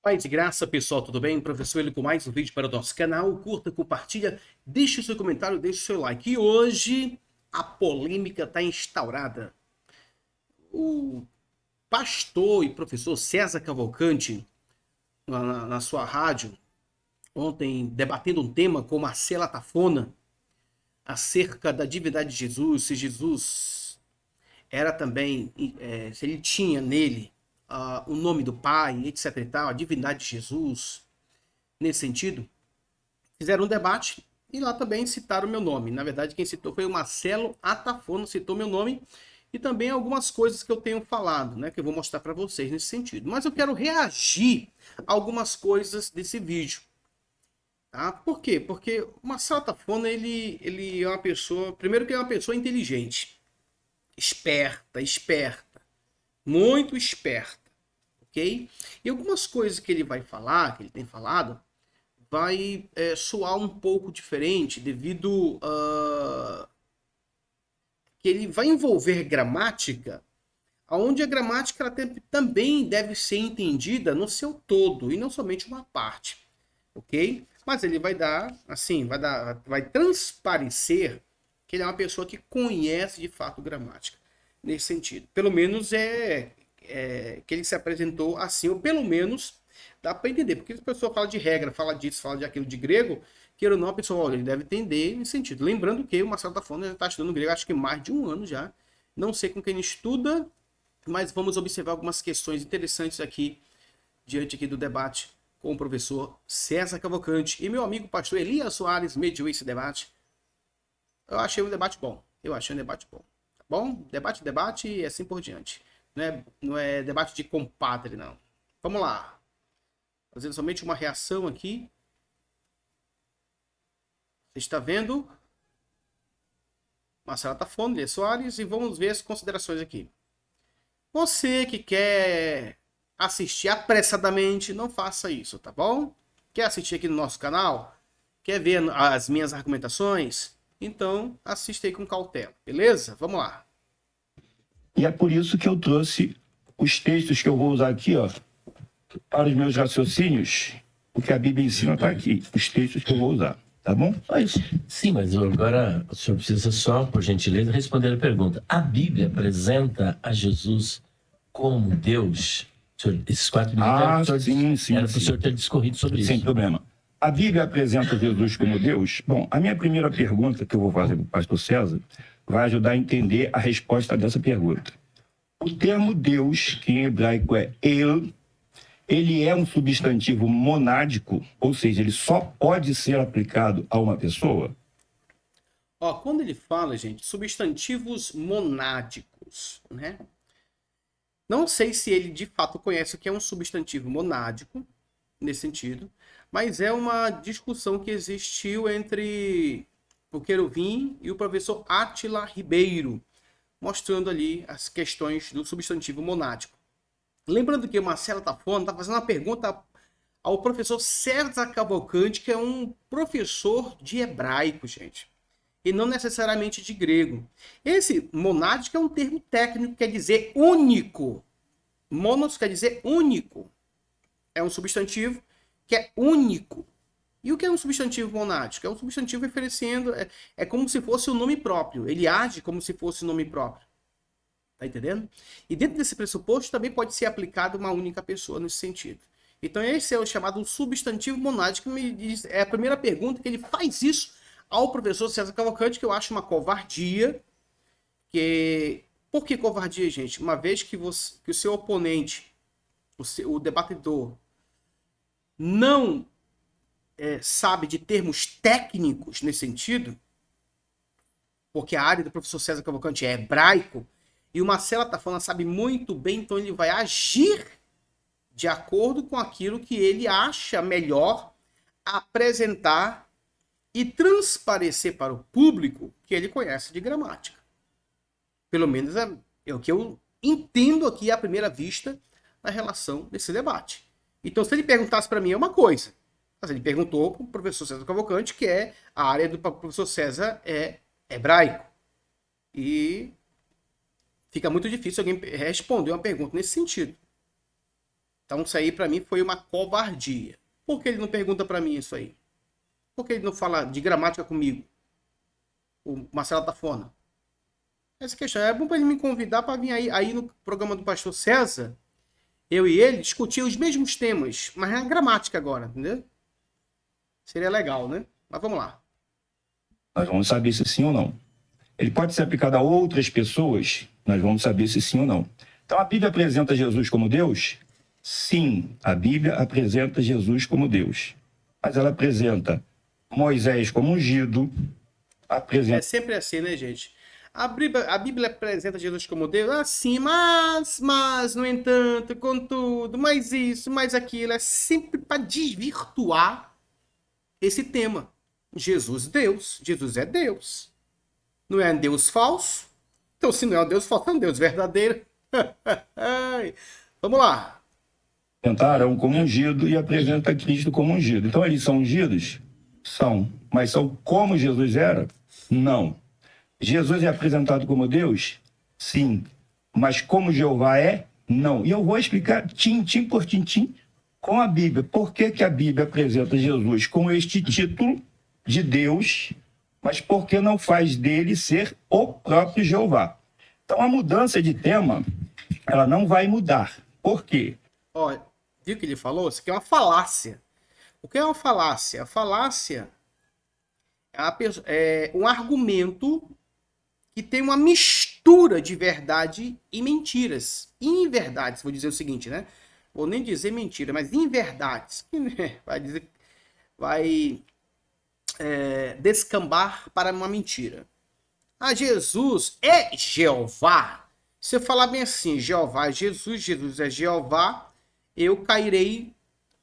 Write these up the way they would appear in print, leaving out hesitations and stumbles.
Paz e graça, pessoal, tudo bem? Professor ele com mais um vídeo para o nosso canal. Curta, compartilha, deixe o seu comentário, deixe o seu like. E hoje a polêmica está instaurada. O pastor e professor César Cavalcante, na sua rádio, ontem debatendo um tema com Marcela Tafona acerca da divindade de Jesus, se Jesus era também, se ele tinha nele o nome do Pai, etc e tal, a divindade de Jesus, nesse sentido, fizeram um debate e lá também citaram meu nome. Na verdade, quem citou foi o Marcelo Atafona, citou meu nome e também algumas coisas que eu tenho falado, né, que eu vou mostrar para vocês nesse sentido. Mas eu quero reagir a algumas coisas desse vídeo. Tá? Por quê? Porque o Marcelo Atafona, ele é uma pessoa, primeiro que é uma pessoa inteligente, esperta, muito esperta, ok? E algumas coisas que ele vai falar, que ele tem falado, vai soar um pouco diferente devido a que ele vai envolver gramática, onde a gramática ela também deve ser entendida no seu todo e não somente uma parte, ok? Mas ele vai dar, assim, vai transparecer que ele é uma pessoa que conhece de fato gramática nesse sentido. Pelo menos que ele se apresentou assim, ou pelo menos dá para entender, porque a pessoa fala de regra, fala disso, fala de aquilo de grego, queira ou não, a pessoa, olha, ele deve entender nesse sentido. Lembrando que o Marcelo Tafona já está estudando grego, acho que mais de um ano já, não sei com quem ele estuda, mas vamos observar algumas questões interessantes aqui, diante aqui do debate com o professor César Cavalcante e meu amigo pastor Elias Soares mediou esse debate. Eu achei um debate bom, tá bom? Debate e assim por diante. Não é debate de compadre, não. Vamos lá. Fazendo somente uma reação aqui. Você está vendo? Marcelo Tafona, Elias Soares, e vamos ver as considerações aqui. Você que quer assistir apressadamente, não faça isso, tá bom? Quer assistir aqui no nosso canal? Quer ver as minhas argumentações? Então, assista aí com cautela, beleza? Vamos lá. E é por isso que eu trouxe os textos que eu vou usar aqui, ó, para os meus raciocínios, o que a Bíblia ensina está aqui, os textos que eu vou usar, tá bom? Sim, mas agora o senhor precisa só, por gentileza, responder a pergunta. A Bíblia apresenta a Jesus como Deus? Senhor, esses 4 minutos sim. Era para o senhor ter discorrido sobre isso. Sem problema. A Bíblia apresenta Jesus como Deus? Bom, a minha primeira pergunta que eu vou fazer para o pastor César vai ajudar a entender a resposta dessa pergunta. O termo Deus, que em hebraico é El, ele é um substantivo monádico, ou seja, ele só pode ser aplicado a uma pessoa? Ó, quando ele fala, gente, substantivos monádicos, né? Não sei se ele de fato conhece o que é um substantivo monádico, nesse sentido, mas é uma discussão que existiu entre o Queruvim e o professor Átila Ribeiro, mostrando ali as questões do substantivo monádico. Lembrando que o Marcelo Tafona está fazendo uma pergunta ao professor César Cavalcante, que é um professor de hebraico, gente, e não necessariamente de grego. Esse monádico é um termo técnico que quer dizer único. Monos quer dizer único. É um substantivo que é único. E o que é um substantivo monádico? É um substantivo referenciando, é como se fosse o nome próprio. Ele age como se fosse o nome próprio. Tá entendendo? E dentro desse pressuposto também pode ser aplicado uma única pessoa nesse sentido. Então esse é o chamado substantivo monádico. É a primeira pergunta que ele faz isso ao professor César Cavalcante, que eu acho uma covardia. Por que covardia, gente? Uma vez que o seu oponente, o debatedor, não sabe de termos técnicos nesse sentido, porque a área do professor César Cavalcante é hebraico, e o Marcelo Tafona sabe muito bem, então ele vai agir de acordo com aquilo que ele acha melhor apresentar e transparecer para o público que ele conhece de gramática. Pelo menos é o que eu entendo aqui à primeira vista na relação desse debate. Então, se ele perguntasse para mim, é uma coisa. Mas ele perguntou para o professor César Cavalcante, que é a área do professor César é hebraico. E fica muito difícil alguém responder uma pergunta nesse sentido. Então isso aí para mim foi uma covardia. Por que ele não pergunta para mim isso aí? Por que ele não fala de gramática comigo? O Marcelo Tafona. Essa questão é bom para ele me convidar para vir aí no programa do Pastor César, eu e ele discutir os mesmos temas, mas na gramática agora, entendeu? Seria legal, né? Mas vamos lá. Nós vamos saber se sim ou não. Ele pode ser aplicado a outras pessoas, nós vamos saber se sim ou não. Então, a Bíblia apresenta Jesus como Deus? Sim, a Bíblia apresenta Jesus como Deus. Mas ela apresenta Moisés como ungido, É sempre assim, né, gente? A Bíblia apresenta Jesus como Deus, assim, mas, no entanto, contudo, mais isso, mais aquilo, é sempre para desvirtuar esse tema. Jesus, Deus. Jesus é Deus. Não é um Deus falso? Então, se não é um Deus falso, é um Deus verdadeiro. Vamos lá. apresenta Arão como ungido e apresenta Cristo como ungido. Então, eles são ungidos? São. Mas são como Jesus era? Não. Jesus é apresentado como Deus? Sim. Mas como Jeová é? Não. E eu vou explicar tintim por tintim com a Bíblia. Por que que a Bíblia apresenta Jesus com este título de Deus, mas por que não faz dele ser o próprio Jeová? Então, a mudança de tema, ela não vai mudar. Por quê? Olha, viu o que ele falou? Isso aqui é uma falácia. O que é uma falácia? A falácia é um argumento que tem uma mistura de verdade e mentiras. Inverdades, vou dizer o seguinte, né? Vou nem dizer mentira, mas inverdades. Vai descambar para uma mentira. Ah, Jesus é Jeová. Se eu falar bem assim, Jeová é Jesus, Jesus é Jeová, eu cairei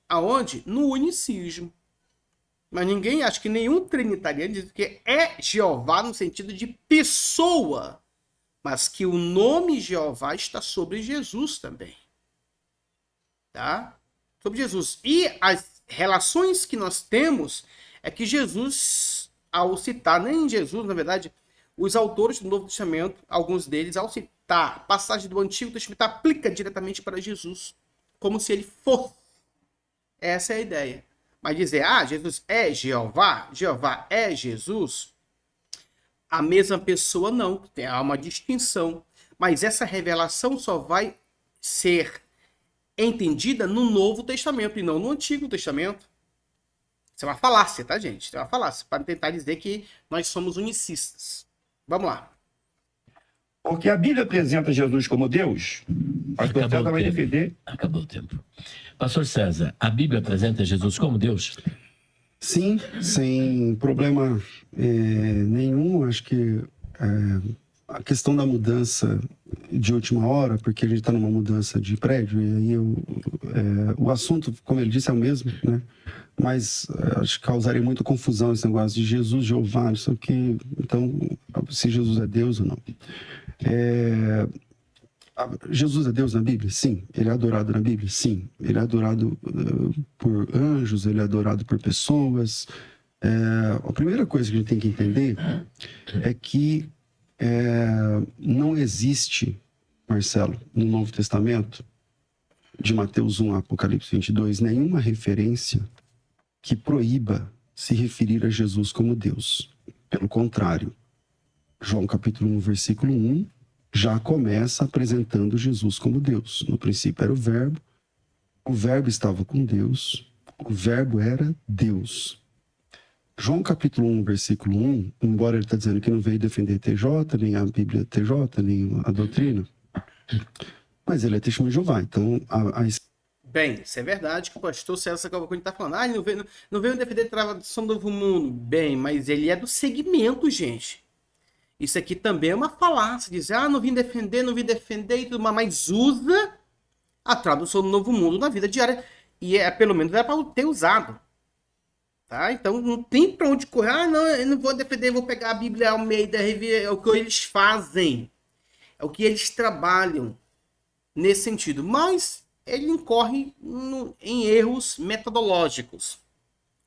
aonde? No unicismo. Mas ninguém, acho que nenhum trinitariano diz que é Jeová no sentido de pessoa, mas que o nome Jeová está sobre Jesus também. Tá? Sobre Jesus. E as relações que nós temos é que Jesus, ao citar, nem Jesus, na verdade, os autores do Novo Testamento, alguns deles, ao citar passagem do Antigo Testamento, aplica diretamente para Jesus, como se ele fosse. Essa é a ideia. Mas dizer, Jesus é Jeová, Jeová é Jesus, a mesma pessoa não, há uma distinção. Mas essa revelação só vai ser entendida no Novo Testamento e não no Antigo Testamento. Isso é uma falácia, tá, gente? Isso é uma falácia, para tentar dizer que nós somos unicistas. Vamos lá. Porque a Bíblia apresenta Jesus como Deus. Pastor César vai defender. Acabou o tempo. Pastor César, a Bíblia apresenta Jesus como Deus? Sim, sem problema nenhum. Acho que a questão da mudança de última hora, porque a gente está numa mudança de prédio, e aí o assunto, como ele disse, é o mesmo, né? Mas acho que causaria muita confusão esse negócio de Jesus, Jeová, não sei o quê. Então, se Jesus é Deus ou não. Jesus é Deus na Bíblia? Sim. Ele é adorado na Bíblia? Sim. Ele é adorado por anjos, ele é adorado por pessoas. A primeira coisa que a gente tem que entender é que não existe, Marcelo, no Novo Testamento, de Mateus 1 a Apocalipse 22, nenhuma referência que proíba se referir a Jesus como Deus. Pelo contrário, João capítulo 1, versículo 1, já começa apresentando Jesus como Deus. No princípio era o verbo estava com Deus, o verbo era Deus. João capítulo 1, versículo 1, embora ele está dizendo que não veio defender TJ, nem a Bíblia TJ, nem a doutrina, mas ele é testemunho de Jeová. Então, Bem, isso é verdade que o pastor César Cavalcante está falando. Ele não veio defender a tradução do Novo Mundo. Bem, mas ele é do segmento, gente. Isso aqui também é uma falácia. Dizer, não vim defender e tudo mais. Mas usa a tradução do Novo Mundo na vida diária. E pelo menos era para ter usado. Tá? Então não tem para onde correr. Não, eu não vou defender, vou pegar a Bíblia Almeida, é o que eles fazem. É o que eles trabalham nesse sentido. Mas ele incorre em erros metodológicos.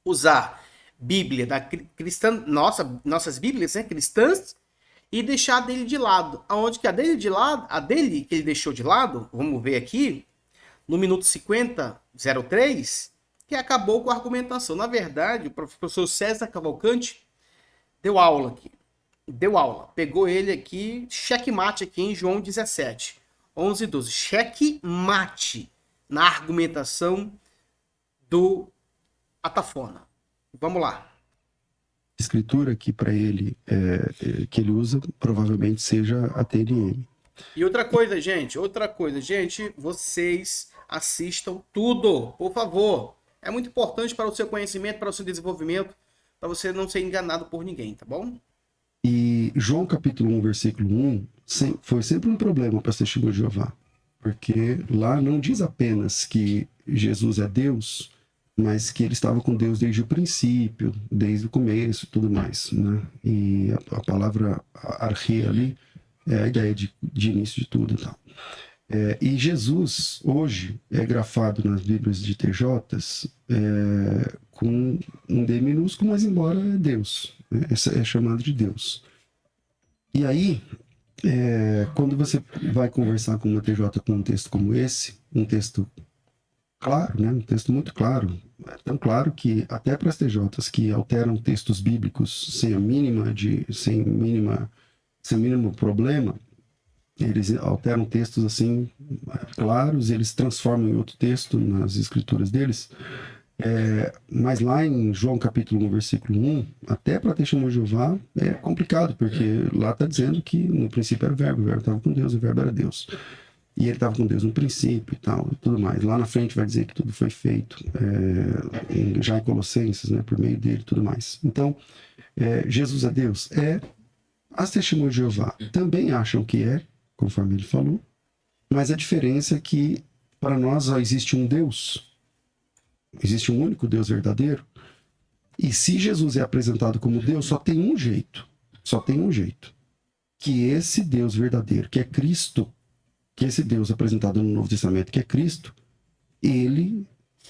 Usar Bíblia da cristã, nossas Bíblias, né, cristãs, e deixar a dele de lado. Aonde que a dele que ele deixou de lado, vamos ver aqui, no minuto 50:03, que acabou com a argumentação. Na verdade, o professor César Cavalcante deu aula aqui. Deu aula. Pegou ele aqui, checkmate aqui em João 17, 11 e 12. Checkmate na argumentação do Atafona. Vamos lá. Escritura que para ele, que ele usa, provavelmente seja a TNM. E outra coisa, gente, vocês assistam tudo, por favor. É muito importante para o seu conhecimento, para o seu desenvolvimento, para você não ser enganado por ninguém, tá bom? E João capítulo 1, versículo 1, foi sempre um problema para as Testemunhas de Jeová. Porque lá não diz apenas que Jesus é Deus, mas que ele estava com Deus desde o princípio, desde o começo e tudo mais, né? E a palavra arche ali é a ideia de início de tudo e tal. E Jesus, hoje, é grafado nas Bíblias de TJs com um D minúsculo, mas embora é Deus. É chamado de Deus. E aí, quando você vai conversar com uma TJ com um texto como esse, um texto claro, né? Um texto muito claro, tão claro que até para as TJs que alteram textos bíblicos sem mínimo problema, eles alteram textos assim claros, eles transformam em outro texto nas escrituras deles. Mas lá em João capítulo 1, versículo 1, até para Testemunha de Jeová é complicado, porque lá está dizendo que no princípio era o verbo estava com Deus, o verbo era Deus. E ele estava com Deus no princípio e tal, e tudo mais. Lá na frente vai dizer que tudo foi feito, já em Colossenses, né, por meio dele e tudo mais. Então, Jesus é Deus? As Testemunhas de Jeová também acham que conforme ele falou, mas a diferença é que para nós só existe um Deus, existe um único Deus verdadeiro, e se Jesus é apresentado como Deus, só tem um jeito, que esse Deus verdadeiro, que é Cristo, que esse Deus apresentado no Novo Testamento, que é Cristo, ele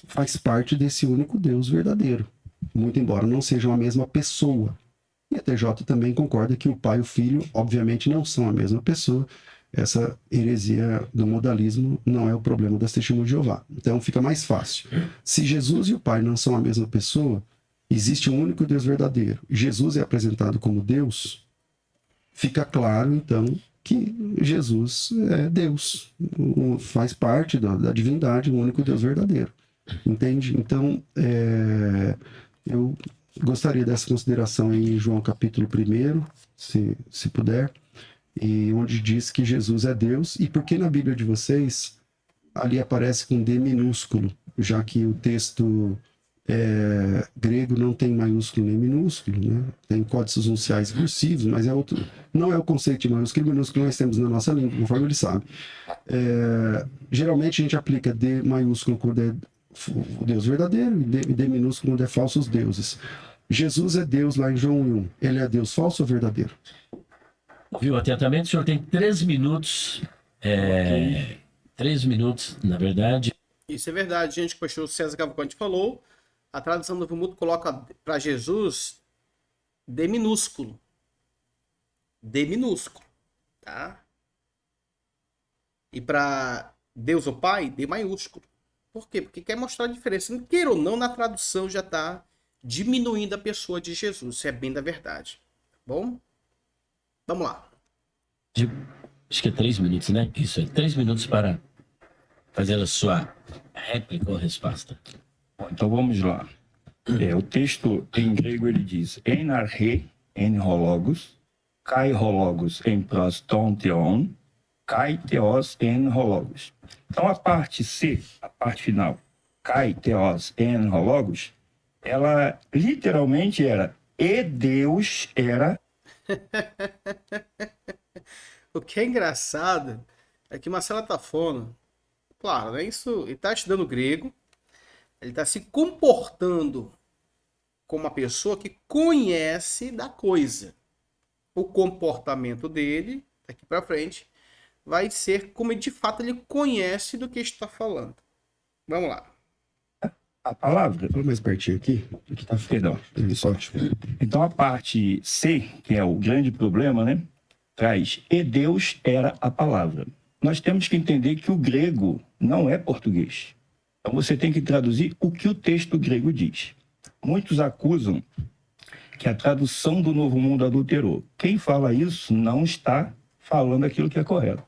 faz parte desse único Deus verdadeiro, muito embora não sejam a mesma pessoa. E a TJ também concorda que o Pai e o Filho, obviamente, não são a mesma pessoa. Essa heresia do modalismo não é o problema das Testemunhas de Jeová. Então fica mais fácil. Se Jesus e o Pai não são a mesma pessoa, existe um único Deus verdadeiro. Jesus é apresentado como Deus, fica claro, então, que Jesus é Deus, faz parte da divindade, o único Deus verdadeiro. Entende? Então, eu gostaria dessa consideração em João capítulo 1, se puder, e onde diz que Jesus é Deus, e porque na Bíblia de vocês ali aparece com D minúsculo, já que o texto grego não tem maiúsculo nem minúsculo, né? Tem códices unciais cursivos, mas não é o conceito de maiúsculo e minúsculo que nós temos na nossa língua, conforme ele sabe. Geralmente a gente aplica D maiúsculo quando é o Deus verdadeiro e D minúsculo quando é falsos deuses. Jesus é Deus lá em João 1. Ele é Deus falso ou verdadeiro? Ouviu atentamente? O senhor tem 3 minutos. 3 minutos, na verdade. Isso é verdade, gente, que o pastor César Cavalcante falou. A tradução do Vumuto coloca para Jesus D minúsculo. D minúsculo, tá? E para Deus o Pai, D maiúsculo. Por quê? Porque quer mostrar a diferença. Não queira ou não, na tradução já está diminuindo a pessoa de Jesus. Isso é bem da verdade. Tá bom? Vamos lá. Acho que é 3 minutos, né? Isso, 3 minutos para fazer a sua réplica ou resposta. Então vamos lá. O texto em grego ele diz en arche, en hologos, kai hologos en proston theon, kai theos en hologos. Então a parte C, a parte final, kai theos en hologos, ela literalmente era e Deus era. O que é engraçado é que Marcelo Atafona, claro, né, isso, ele está estudando grego, ele está se comportando como uma pessoa que conhece da coisa. O comportamento dele, daqui para frente, vai ser como de fato ele conhece do que está falando. Vamos lá. A palavra. Fala mais pertinho aqui. Aqui tá Perdão. isso, ótimo. Então a parte C, que é o grande problema, né? Traz e Deus era a palavra. nós temos que entender que o grego não é português. Então você tem que traduzir o que o texto grego diz. Muitos acusam que a tradução do Novo Mundo adulterou. Quem fala isso não está falando aquilo que é correto.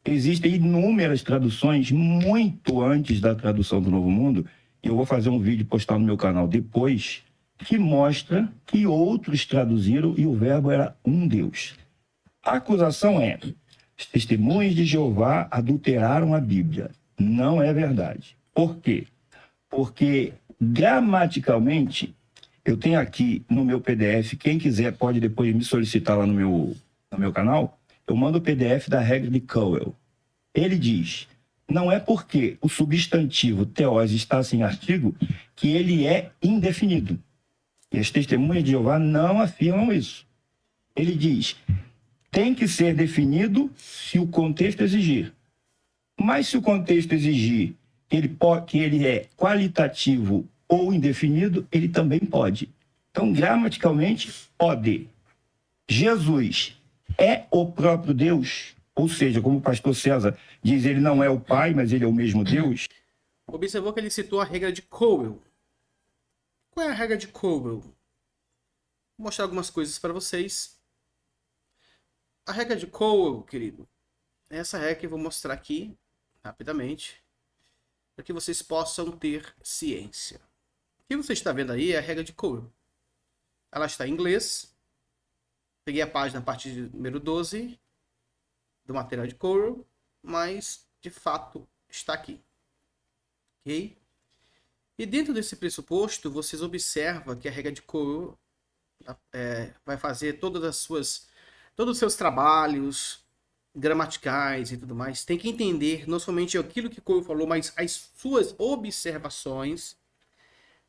Existem inúmeras traduções muito antes da tradução do Novo Mundo, e eu vou fazer um vídeo e postar no meu canal depois, que mostra que outros traduziram e o verbo era um Deus. A acusação é: os testemunhas de Jeová adulteraram a Bíblia. Não é verdade. Por quê? Porque gramaticalmente, eu tenho aqui no meu PDF, quem quiser pode depois me solicitar lá no meu canal, eu mando o PDF da regra de Cowell. Ele diz: não é porque o substantivo teós está sem artigo que ele é indefinido. E as testemunhas de Jeová não afirmam isso. Ele diz: tem que ser definido se o contexto exigir. Mas se o contexto exigir que ele é qualitativo ou indefinido, ele também pode. Então, gramaticalmente, pode. Jesus é o próprio Deus, ou seja, como o pastor César diz, ele não é o Pai, mas ele é o mesmo Deus. Observou que ele citou a regra de Cowell. Qual é a regra de Cowell? Vou mostrar algumas coisas para vocês. A regra de Cowell, querido, é essa regra que eu vou mostrar aqui, rapidamente, para que vocês possam ter ciência. O que você está vendo aí é a regra de Cowell. Ela está em inglês. Peguei a página a partir do número 12 do material de Cowell, mas de fato está aqui. Ok? E dentro desse pressuposto, vocês observam que a regra de Cowell vai fazer todos os seus trabalhos gramaticais e tudo mais. Tem que entender não somente aquilo que Cowell falou, mas as suas observações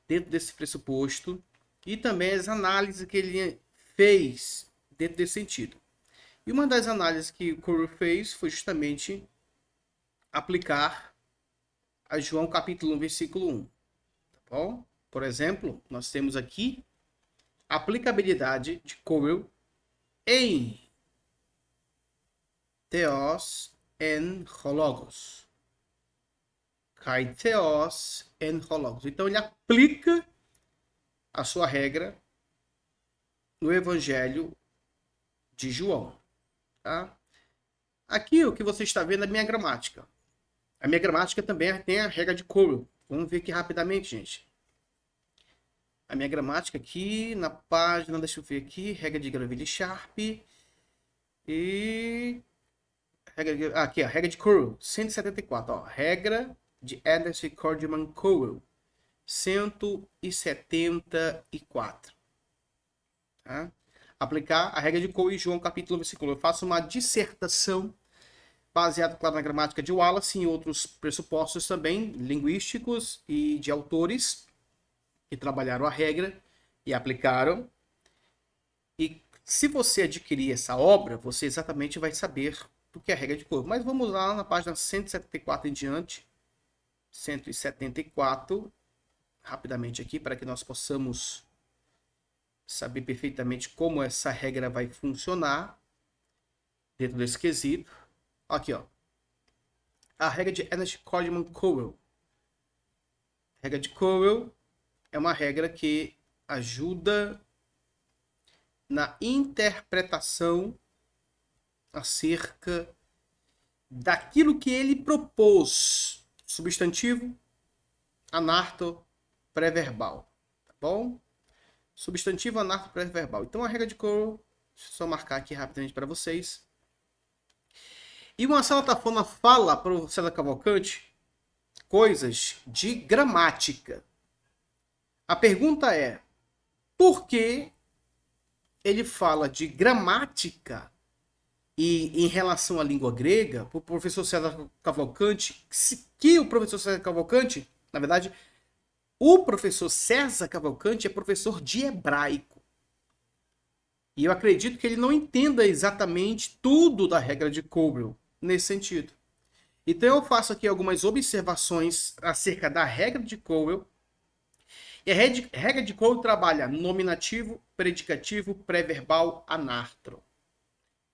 dentro desse pressuposto e também as análises que ele fez dentro desse sentido. E uma das análises que Cowell fez foi justamente aplicar a João capítulo 1, versículo 1. Tá bom? Por exemplo, nós temos aqui a aplicabilidade de Cowell em Theos en Hologos. Kai Theos en Hologos. Então ele aplica a sua regra no Evangelho de João. Tá? Aqui o que você está vendo é a minha gramática. A minha gramática também tem a regra de Cowell. Vamos ver aqui rapidamente, gente. A minha gramática aqui na página, deixa eu ver aqui, regra de Gravely-Sharp e aqui, a regra de Cowell, 174, ó, regra de Ernest Cordeman Cowell, 174. Tá? Aplicar a regra de Cowell em João capítulo versículo. Eu faço uma dissertação baseada, claro, na gramática de Wallace e em outros pressupostos também, linguísticos e de autores que trabalharam a regra e aplicaram. E se você adquirir essa obra, você exatamente vai saber do que é a regra de Cowell. Mas vamos lá na página 174 em diante. 174, rapidamente aqui, para que nós possamos saber perfeitamente como essa regra vai funcionar dentro desse quesito. Aqui, ó. A regra de Ernest Cordeman Cowell. A regra de Cowell é uma regra que ajuda na interpretação acerca daquilo que ele propôs. Substantivo, anarto, pré-verbal. Tá bom? Substantivo, anarto, pré-verbal. Então a regra de Cowell, deixa eu só marcar aqui rapidamente para vocês. E uma Tafona fala para o César Cavalcante coisas de gramática. A pergunta é: por que ele fala de gramática e em relação à língua grega, para o professor César Cavalcante, que o professor César Cavalcante, na verdade, o professor César Cavalcante é professor de hebraico. E eu acredito que ele não entenda exatamente tudo da regra de Cowell nesse sentido. Então eu faço aqui algumas observações acerca da regra de Cowell. E a regra de Cowell trabalha nominativo, predicativo, pré-verbal, anartro.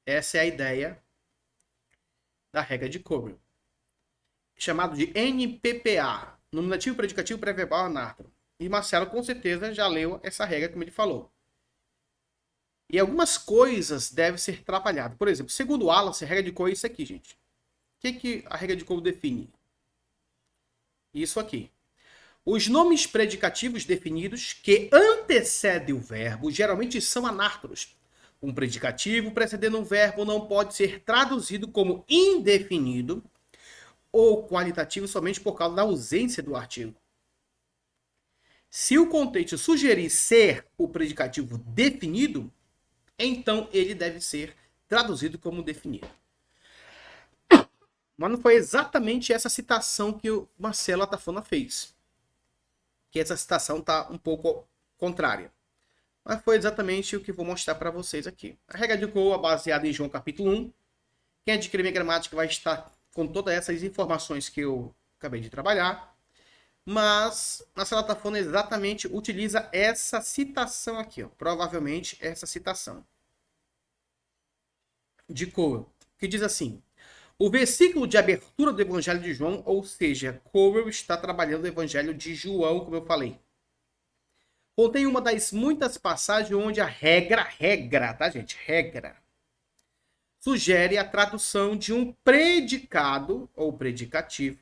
Essa é a ideia da regra de Cowell, chamado de NPPA, nominativo, predicativo, pré-verbal, anátero. E Marcelo com certeza já leu essa regra, como ele falou. E algumas coisas devem ser trabalhadas. Por exemplo, segundo Wallace, a regra de Cowell é isso aqui, gente. O que a regra de Cowell define? Isso aqui. Os nomes predicativos definidos que antecedem o verbo geralmente são anátoros. Um predicativo precedendo um verbo não pode ser traduzido como indefinido ou qualitativo somente por causa da ausência do artigo. Se o contexto sugerir ser o predicativo definido, então ele deve ser traduzido como definido. Mas não foi exatamente essa citação que o Marcelo Atafona fez. Que essa citação está um pouco contrária. Mas foi exatamente o que eu vou mostrar para vocês aqui. A regra de Cowell é baseada em João capítulo 1. Quem adquirir minha gramática vai estar com todas essas informações que eu acabei de trabalhar. Mas Marcelo Atafona exatamente utiliza essa citação aqui. Ó. Provavelmente essa citação de Cowell. Que diz assim. O versículo de abertura do Evangelho de João, ou seja, Cowell está trabalhando o Evangelho de João, como eu falei. Contém uma das muitas passagens onde a regra, tá, gente? Regra. Sugere a tradução de um predicado, ou predicativo,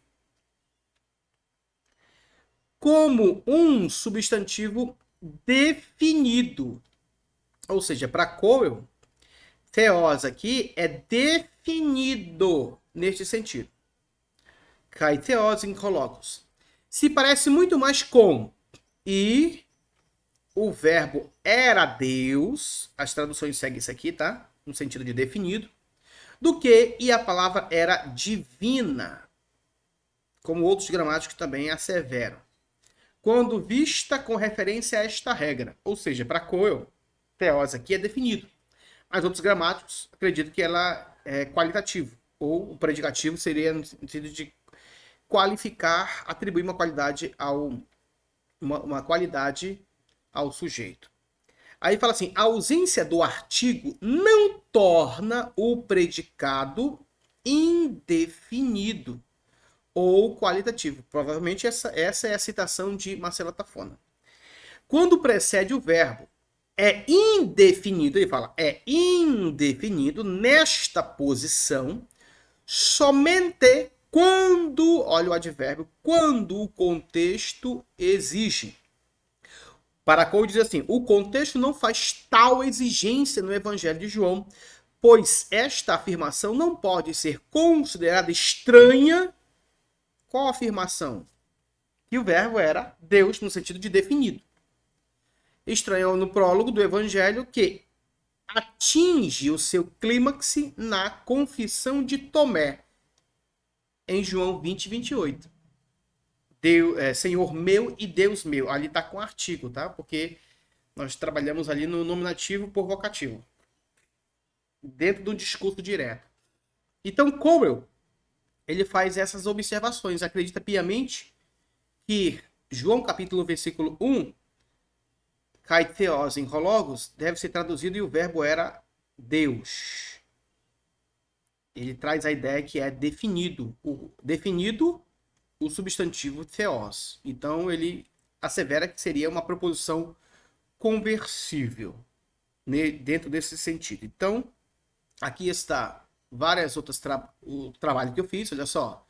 como um substantivo definido. Ou seja, para Cowell, theos aqui é definido neste sentido. Kai theos in colocos. Se parece muito mais com e o verbo era Deus, as traduções seguem isso aqui, tá? No sentido de definido, do que e a palavra era divina, como outros gramáticos também asseveram. Quando vista com referência a esta regra, ou seja, para Cowell, theos aqui é definido. Mas outros gramáticos acreditam que ela é qualitativo, ou o predicativo seria no sentido de qualificar, atribuir uma qualidade uma qualidade ao sujeito. Aí fala assim, a ausência do artigo não torna o predicado indefinido ou qualitativo. Provavelmente essa é a citação de Marcelo Atafona. Quando precede o verbo, é indefinido, ele fala, é indefinido nesta posição somente quando, olha o advérbio, quando o contexto exige. Para Cowell diz assim, o contexto não faz tal exigência no Evangelho de João, pois esta afirmação não pode ser considerada estranha. Qual a afirmação? Que o verbo era Deus no sentido de definido. Estranho no prólogo do Evangelho que atinge o seu clímax na confissão de Tomé, em João 20, 28. Senhor meu e Deus meu. Ali está com artigo, tá? Porque nós trabalhamos ali no nominativo por vocativo. Dentro do discurso direto. Então, Cowell, ele faz essas observações. Acredita piamente que João capítulo versículo 1, kai theos em hologos, deve ser traduzido e o verbo era Deus. Ele traz a ideia que é definido. O substantivo theos. Então, ele assevera que seria uma proposição conversível dentro desse sentido. Então, aqui está várias outras o trabalho que eu fiz, olha só.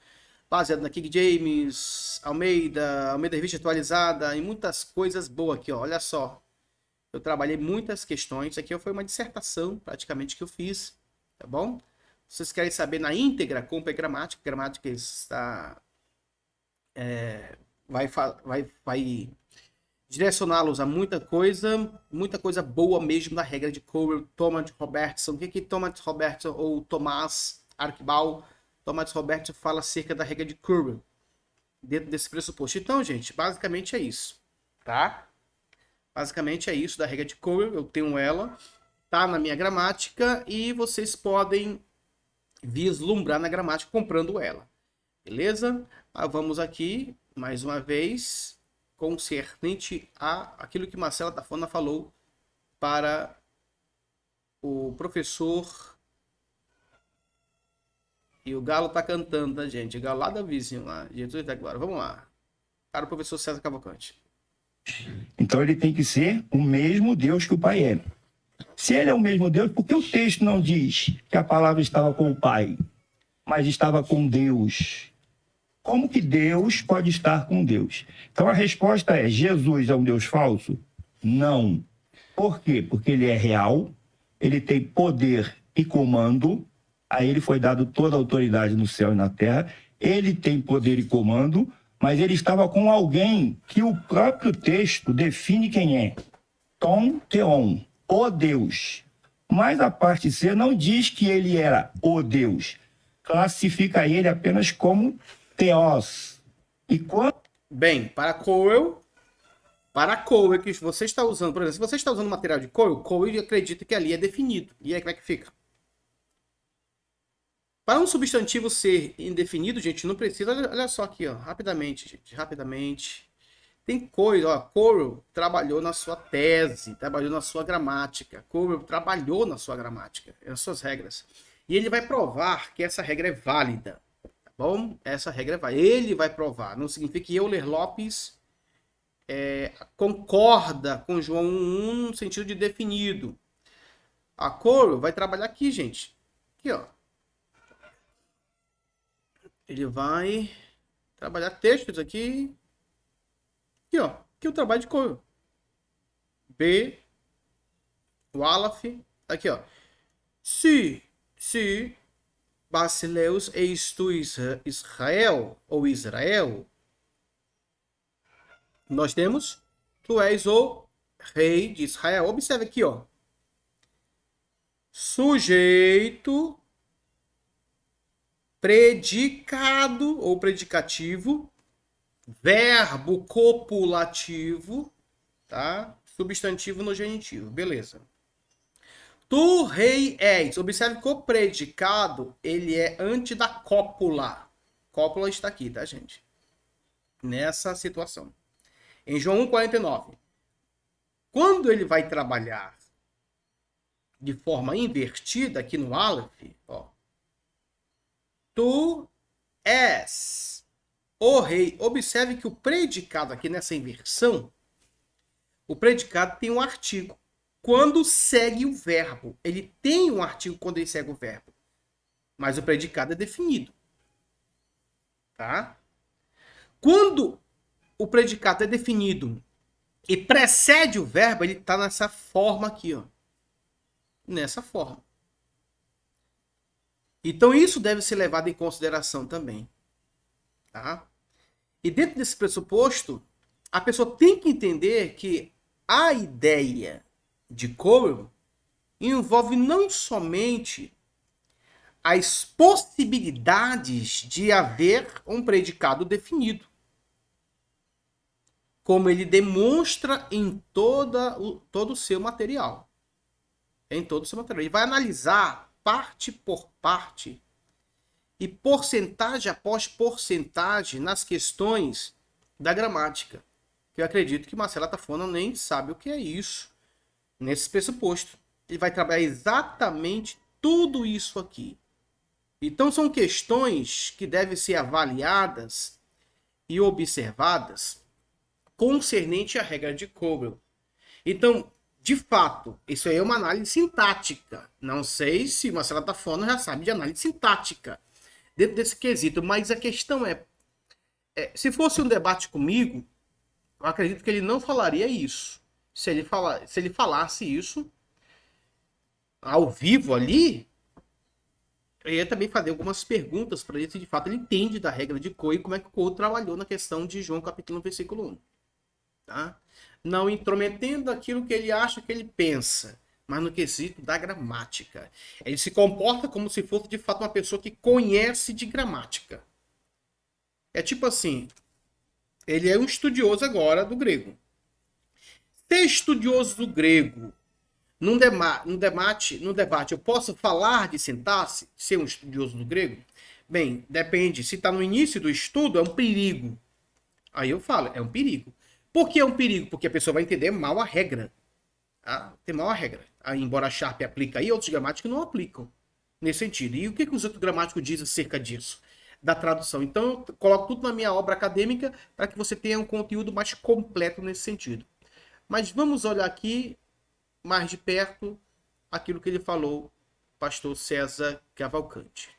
Baseado na King James, Almeida Revista Atualizada, e muitas coisas boas aqui, ó. Olha só. Eu trabalhei muitas questões. Aqui foi uma dissertação, praticamente, que eu fiz, tá bom? Se vocês querem saber na íntegra como é gramática, gramática está... vai direcioná-los a muita coisa boa mesmo da regra de Cowell. Thomas Robertson, o que Thomas Robertson ou Tomás Archibald? Thomas Robertson fala acerca da regra de Cowell dentro desse pressuposto. Então, gente, basicamente é isso, tá? Basicamente é isso da regra de Cowell. Eu tenho ela, tá na minha gramática e vocês podem vislumbrar na gramática comprando ela. Beleza? Vamos aqui, mais uma vez, concernente a aquilo que Marcelo Atafona falou para o professor E o galo tá cantando, tá, gente? O galo lá da vizinha lá. Jesus da glória. Vamos lá. Cara, o professor César Cavalcante. Então ele tem que ser o mesmo Deus que o Pai é. Se ele é o mesmo Deus, por que o texto não diz que a palavra estava com o Pai, mas estava com Deus? Como que Deus pode estar com Deus? Então a resposta é: Jesus é um Deus falso? Não. Por quê? Porque ele é real, ele tem poder e comando, a ele foi dado toda a autoridade no céu e na terra, ele tem poder e comando, mas ele estava com alguém que o próprio texto define quem é. Tom Theon, o Deus. Mas a parte C não diz que ele era o Deus. Classifica ele apenas como Theos. E quando... Bem, para Cowell que você está usando, por exemplo, se você está usando material de Cowell acredita que ali é definido. E aí como é que fica? Para um substantivo ser indefinido, gente, não precisa... Olha só aqui, ó, rapidamente, gente, rapidamente. Tem coisa, ó, Cowell trabalhou na sua tese, trabalhou na sua gramática. Cowell trabalhou na sua gramática, nas suas regras. E ele vai provar que essa regra é válida. Tá bom? Essa regra é válida. Ele vai provar. Não significa que Euler Lopes concorda com João 1 no sentido de definido. A Cowell vai trabalhar aqui, gente. Aqui, ó. Ele vai trabalhar textos aqui. Aqui, ó. Aqui o trabalho de Cowell. B. Wallach. Aqui, ó. Se Basileus eis tu Israel, ou Israel, nós temos tu és o rei de Israel. Observe aqui, ó. Sujeito, predicado ou predicativo, verbo copulativo, tá? Substantivo no genitivo, beleza. Tu rei és. Observe que o predicado, ele é antes da cópula. Cópula está aqui, tá, gente? Nessa situação. Em João 1,49. Quando ele vai trabalhar de forma invertida aqui no Aleph, ó. Tu és o rei. Observe que o predicado aqui nessa inversão, o predicado tem um artigo. Quando segue o verbo. Ele tem um artigo quando ele segue o verbo. Mas o predicado é definido. Tá? Quando o predicado é definido e precede o verbo, ele está nessa forma aqui, ó. Nessa forma. Então isso deve ser levado em consideração também. Tá? E dentro desse pressuposto, a pessoa tem que entender que a ideia de Cowell envolve não somente as possibilidades de haver um predicado definido, como ele demonstra em todo o seu material. Em todo o seu material. Ele vai analisar parte por parte e porcentagem após porcentagem nas questões da gramática. Eu acredito que Marcela Tafona nem sabe o que é isso. Nesse pressuposto, ele vai trabalhar exatamente tudo isso aqui. Então, são questões que devem ser avaliadas e observadas concernente à regra de Cowell. Então, de fato, isso aí é uma análise sintática. Não sei se Marcela Tafona já sabe de análise sintática dentro desse quesito, mas a questão se fosse um debate comigo, eu acredito que ele não falaria isso. Se ele falasse isso ao vivo ali, eu ia também fazer algumas perguntas para ele se de fato ele entende da regra de Cowell e como é que Cowell trabalhou na questão de João capítulo 1, versículo 1. Tá? Não intrometendo aquilo que ele acha que ele pensa, mas no quesito da gramática. Ele se comporta como se fosse de fato uma pessoa que conhece de gramática. É tipo assim, ele é um estudioso agora do grego. Ser estudioso do grego num debate, eu posso falar de sintaxe, ser um estudioso do grego? Bem, depende. Se está no início do estudo, é um perigo. Aí eu falo, é um perigo. Por que é um perigo? Porque a pessoa vai entender mal a regra. Tá? Tem mal a regra. Aí, embora a Sharp aplica aí, outros gramáticos não aplicam. nesse sentido. E o que os outros gramáticos dizem acerca disso? Da tradução. Então, eu coloco tudo na minha obra acadêmica para que você tenha um conteúdo mais completo nesse sentido. Mas vamos olhar aqui mais de perto aquilo que ele falou, pastor César Cavalcante.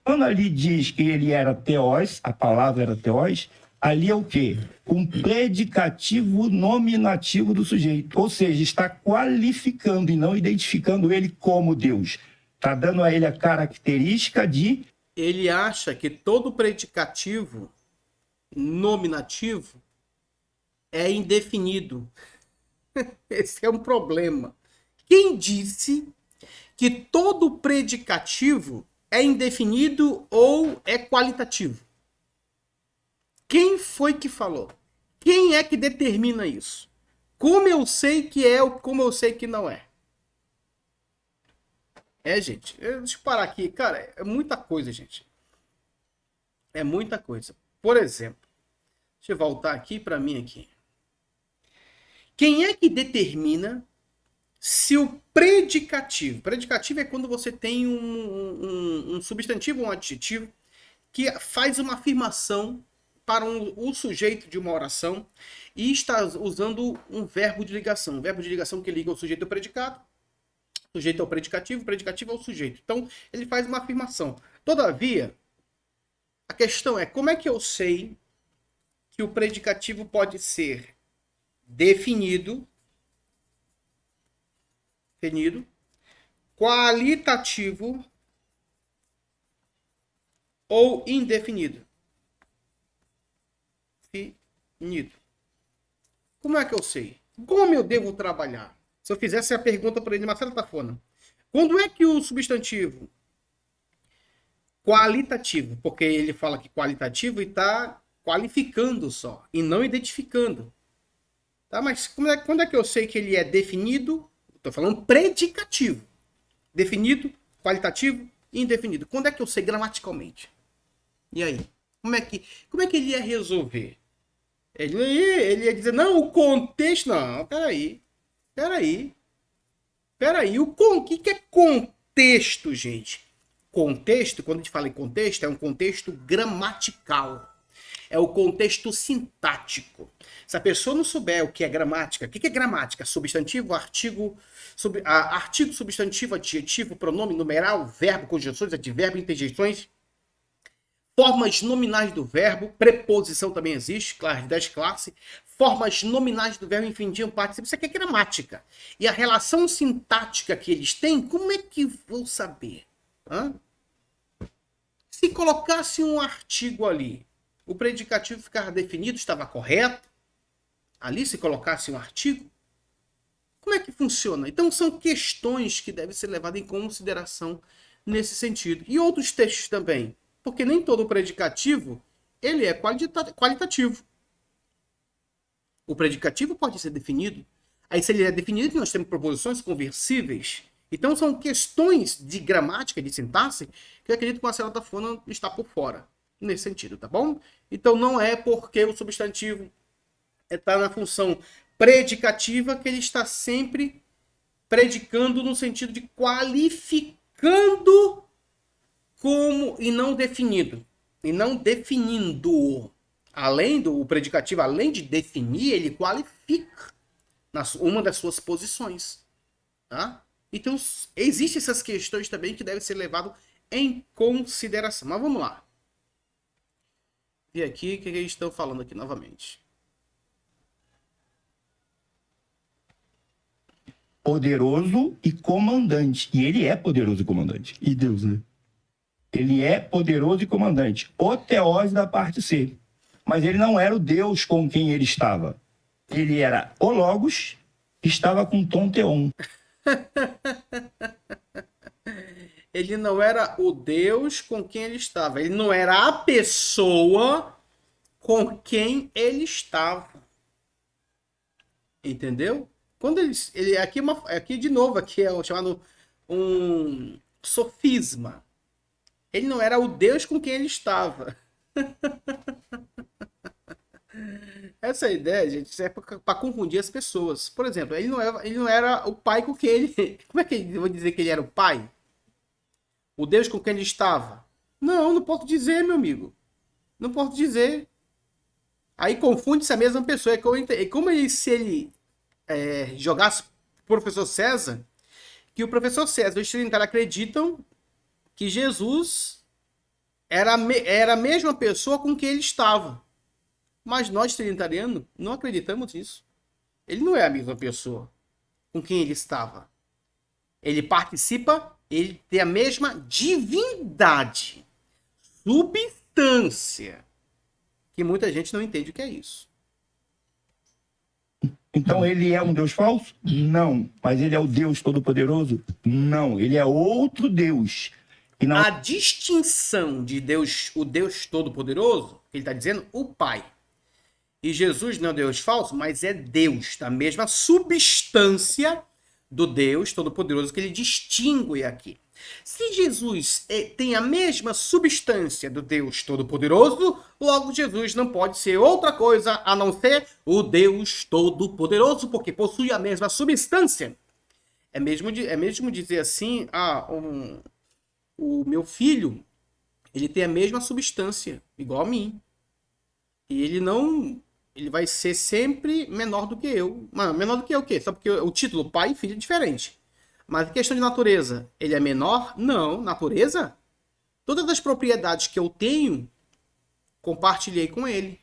Quando ali diz que ele era teós, a palavra era teós, ali é o quê? Um predicativo nominativo do sujeito. Ou seja, está qualificando e não identificando ele como Deus. Está dando a ele a característica de... Ele acha que todo predicativo nominativo é indefinido. Esse é um problema. Quem disse que todo predicativo é indefinido ou é qualitativo? Quem foi que falou? Quem é que determina isso? Como eu sei que é ou como eu sei que não é? Gente, deixa eu parar aqui. Cara, é muita coisa, gente. É muita coisa. Por exemplo, deixa eu voltar aqui para mim aqui. Quem é que determina se o predicativo... Predicativo é quando você tem um substantivo, um adjetivo, que faz uma afirmação para o sujeito de uma oração e está usando um verbo de ligação. Um verbo de ligação que liga o sujeito ao predicado, o sujeito ao predicativo, o predicativo ao sujeito. Então, ele faz uma afirmação. Todavia, a questão é como é que eu sei que o predicativo pode ser definido, qualitativo ou indefinido? Definido. Como é que eu sei? Como eu devo trabalhar? Se eu fizesse a pergunta para ele, Marcelo Tafona, quando é que o substantivo qualitativo, porque ele fala que qualitativo e está qualificando só, e não identificando. Tá? Mas quando é que eu sei que ele é definido? Estou falando predicativo. Definido, qualitativo e indefinido. Quando é que eu sei gramaticalmente? E aí? Como é que ele ia resolver? Ele ia dizer, não, o contexto... Não, peraí. O que é contexto, gente? Contexto, quando a gente fala em contexto, é um contexto gramatical. É o contexto sintático. Se a pessoa não souber o que é gramática, o que é gramática? Substantivo, artigo, substantivo, adjetivo, pronome, numeral, verbo, conjunções, advérbio, interjeições, formas nominais do verbo, preposição também existe, classe 10 classe, formas nominais do verbo, infinitiva, participio, isso aqui é gramática. E a relação sintática que eles têm, como é que vou saber? Se colocasse um artigo ali, o predicativo ficava definido, estava correto? Ali, se colocasse um artigo? Como é que funciona? Então, são questões que devem ser levadas em consideração nesse sentido. E outros textos também. Porque nem todo predicativo, ele é qualitativo. O predicativo pode ser definido. Aí, se ele é definido, nós temos proposições conversíveis. Então, são questões de gramática, de sintaxe, que eu acredito que o Marcelo Tafona está por fora. Nesse sentido, tá bom? Então, não é porque o substantivo está na função predicativa que ele está sempre predicando no sentido de qualificando como e não definido. E não definindo. Além do predicativo, além de definir, ele qualifica uma das suas posições. Tá? Então, existem essas questões também que devem ser levadas em consideração. Mas vamos lá. E aqui, o que eles estão falando aqui novamente? Poderoso e comandante. E ele é poderoso e comandante. E Deus, né? Ele é poderoso e comandante. O teós da parte C. Mas ele não era o Deus com quem ele estava. Ele era o Logos, que estava com tom teon. Ele não era o Deus com quem ele estava. Ele não era a pessoa com quem ele estava. Entendeu? Quando ele aqui de novo, aqui é o chamado um sofisma. Ele não era o Deus com quem ele estava. Essa ideia, gente, isso é para confundir as pessoas. Por exemplo, ele não era o pai com quem ele. Como é que eu vou dizer que ele era o pai? O Deus com quem ele estava? Não, não posso dizer, meu amigo. Não posso dizer. Aí confunde-se a mesma pessoa. É como se ele jogasse o professor César, que o professor César e os trinitários acreditam que Jesus era a mesma pessoa com quem ele estava. Mas nós, trinitarianos, não acreditamos nisso. Ele não é a mesma pessoa com quem ele estava. Ele participa, ele tem a mesma divindade, substância, que muita gente não entende o que é isso. Então ele é um Deus falso? Não. Mas ele é o Deus Todo-Poderoso? Não. Ele é outro Deus. E não... A distinção de Deus, o Deus Todo-Poderoso, ele está dizendo o Pai. E Jesus não é Deus falso, mas é Deus, da mesma substância do Deus Todo-Poderoso que ele distingue aqui. Se Jesus tem a mesma substância do Deus Todo-Poderoso, logo Jesus não pode ser outra coisa a não ser o Deus Todo-Poderoso, porque possui a mesma substância. É mesmo dizer assim, o meu filho, ele tem a mesma substância, igual a mim. E ele vai ser sempre menor do que eu. Mas menor do que eu o quê? Só porque o título pai e filho é diferente. Mas em questão de natureza, ele é menor? Não, natureza. Todas as propriedades que eu tenho, compartilhei com ele.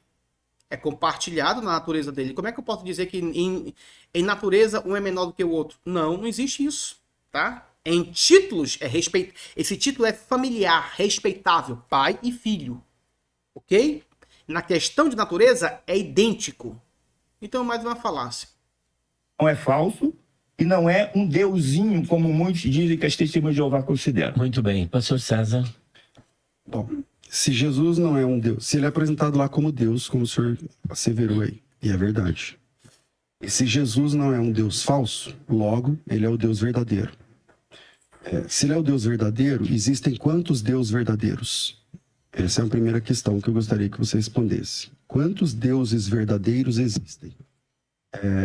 É compartilhado na natureza dele. Como é que eu posso dizer que em natureza um é menor do que o outro? Não, não existe isso, tá? Em títulos, esse título é familiar, respeitável, pai e filho. Ok? Na questão de natureza, é idêntico. Então, mais uma falácia. Não é falso e não é um deusinho, como muitos dizem que as testemunhas de Jeová consideram. Muito bem. Pastor César. Bom, se Jesus não é um Deus, se ele é apresentado lá como Deus, como o senhor asseverou aí, e é verdade. E se Jesus não é um Deus falso, logo, ele é o Deus verdadeiro. Se ele é o Deus verdadeiro, existem quantos deuses verdadeiros? Essa é a primeira questão que eu gostaria que você respondesse. Quantos deuses verdadeiros existem?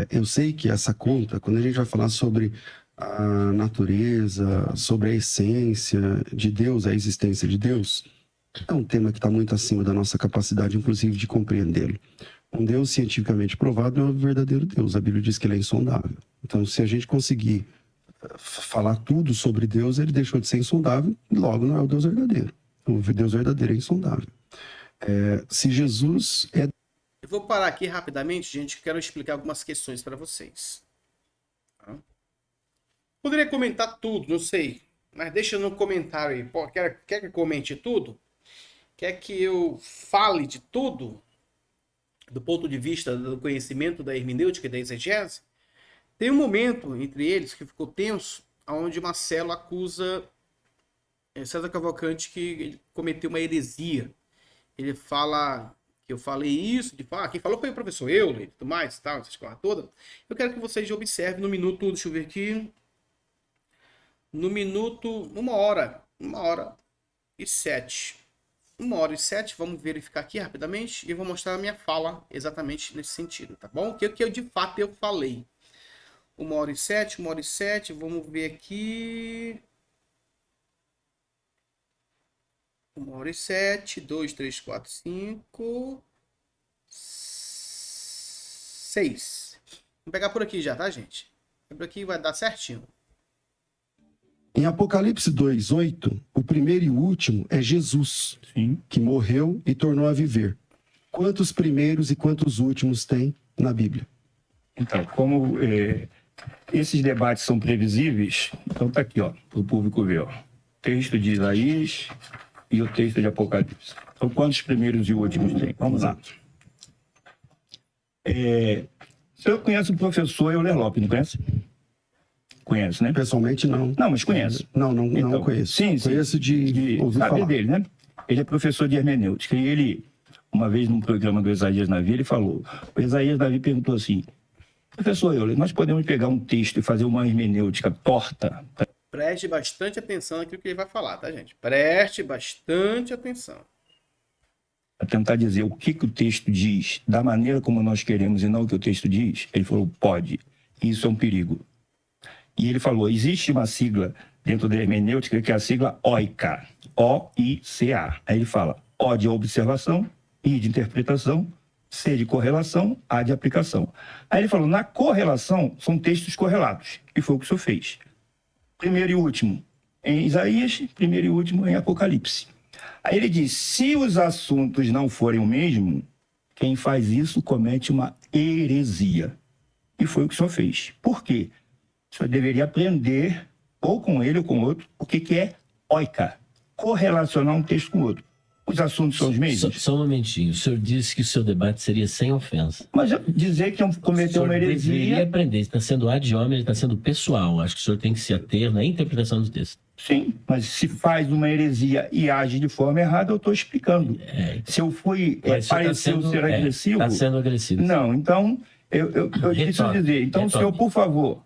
Eu sei que essa conta, quando a gente vai falar sobre a natureza, sobre a essência de Deus, a existência de Deus, é um tema que está muito acima da nossa capacidade, inclusive, de compreendê-lo. Um Deus cientificamente provado é o verdadeiro Deus. A Bíblia diz que ele é insondável. Então, se a gente conseguir falar tudo sobre Deus, ele deixou de ser insondável e logo não é o Deus verdadeiro. O Deus verdadeiro é insondável. Se Jesus é... Eu vou parar aqui rapidamente, gente, que quero explicar algumas questões para vocês. Tá? Poderia comentar tudo, não sei, mas deixa no comentário aí. Pô, quer que eu comente tudo? Quer que eu fale de tudo? Do ponto de vista do conhecimento da hermenêutica e da exegese? Tem um momento entre eles que ficou tenso, onde Marcelo acusa César Cavalcante que ele cometeu uma heresia. Ele fala que eu falei isso, quem falou foi o professor Euler e tudo mais, tal, essas coisas todas. Eu quero que vocês observem no minuto, deixa eu ver aqui, no minuto, 1h07. 1h07, vamos verificar aqui rapidamente e eu vou mostrar a minha fala exatamente nesse sentido, tá bom? O que eu de fato eu falei. 1h07, vamos ver aqui. 1h07, 2, 3, 4, 5, 6. Vamos pegar por aqui já, tá, gente? Por aqui vai dar certinho. Em Apocalipse 2:8, o primeiro e o último é Jesus, Sim. que morreu e tornou a viver. Quantos primeiros e quantos últimos tem na Bíblia? Então, como esses debates são previsíveis, então tá aqui, ó, para o público ver, ó. Texto de Isaías e o texto de Apocalipse. Então, quantos primeiros e últimos tem? Vamos lá. O senhor conhece o professor Euler Lopes, não conhece? Conhece, né? Pessoalmente, não. Não, mas conhece. Não Então, conheço. Sim, Conheço de ouvir saber falar. dele, né? Ele é professor de hermenêutica. E ele, uma vez num programa do Isaías Navi, ele falou... O Isaías Navi perguntou assim... Professor Euler, nós podemos pegar um texto e fazer uma hermenêutica torta? Preste bastante atenção naquilo que ele vai falar, tá, gente? Preste bastante atenção. para tentar dizer o que o texto diz da maneira como nós queremos e não o que o texto diz, ele falou, pode. Isso é um perigo. E ele falou, existe uma sigla dentro da hermenêutica que é a sigla OICA, O-I-C-A. Aí ele fala, O de observação, I de interpretação, C de correlação, A de aplicação. Aí ele falou, na correlação, são textos correlatos, que foi o que o senhor fez. Primeiro e último em Isaías, primeiro e último em Apocalipse. Aí ele diz, se os assuntos não forem o mesmo, quem faz isso comete uma heresia. E foi o que o senhor fez. Por quê? O senhor deveria aprender, ou com ele ou com outro, o que é oika, correlacionar um texto com o outro. Os assuntos são os mesmos? Só um momentinho. O senhor disse que o seu debate seria sem ofensa. Mas dizer que cometeu uma heresia... deveria aprender. Está sendo ad hominem, está sendo pessoal. Acho que o senhor tem que se ater na interpretação do texto. Sim, mas se faz uma heresia e age de forma errada, eu estou explicando. Se eu fui, pareceu ser agressivo... Está sendo agressivo. Não, então, eu preciso dizer. Então, senhor, por favor,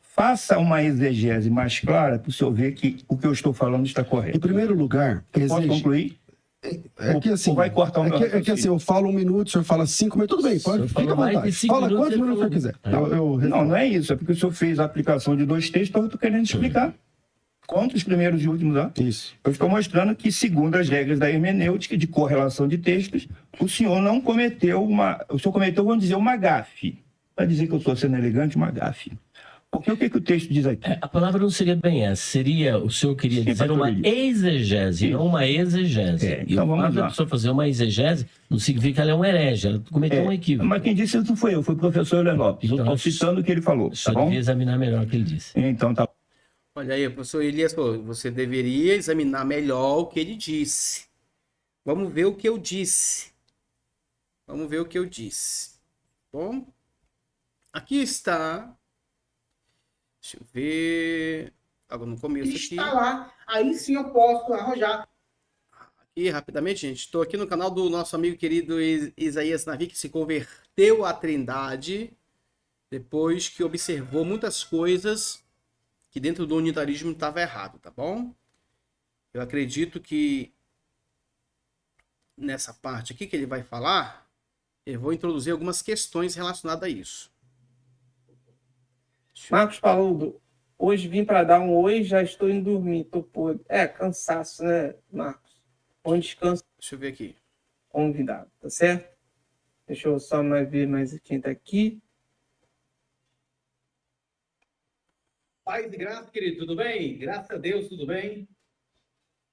faça uma exegese mais clara para o senhor ver que o que eu estou falando está correto. Em primeiro lugar, Posso concluir? É que assim, vai cortar o meu é que assim, eu falo 1 minuto, o senhor fala 5 minutos, tudo bem, pode, fica à vontade. Fala quantos minutos o senhor quiser. Não é isso, é porque o senhor fez a aplicação de 2 textos, então eu estou querendo explicar. Quantos primeiros e últimos há? Isso. Eu estou mostrando que, segundo as regras da hermenêutica de correlação de textos, o senhor não cometeu o senhor cometeu, vamos dizer, uma gafe. Para dizer que eu estou sendo elegante, uma gafe. Porque o que o texto diz aqui? A palavra não seria bem essa. Seria, o senhor queria dizer uma exegese, não uma exegese. E então o fato da pessoa fazer uma exegese não significa que ela é um herege, ela cometeu um equívoco. Mas quem disse isso não foi eu, foi o professor Euler Lopes. Então, eu estou citando o que ele falou, Só tá bom? devia examinar melhor o que ele disse. Então tá. Olha aí, o professor Elias falou, você deveria examinar melhor o que ele disse. Vamos ver o que eu disse. Vamos ver o que eu disse. Bom, aqui está. Deixa eu ver. Agora no começo aqui. Está lá, aí sim eu posso arrojar. Aqui, rapidamente, gente. Estou aqui no canal do nosso amigo querido Isaías Navi, que se converteu à Trindade depois que observou muitas coisas que dentro do unitarismo estava errado, tá bom? Eu acredito que nessa parte aqui que ele vai falar, eu vou introduzir algumas questões relacionadas a isso. Marcos falou, hoje vim para dar um oi, já estou indo dormir, tô podre. Cansaço, né, Marcos? Bom descanso. Deixa eu ver aqui. Convidado, tá certo? Deixa eu só ver mais quem tá aqui. Paz e graça, querido, tudo bem? Graças a Deus, tudo bem?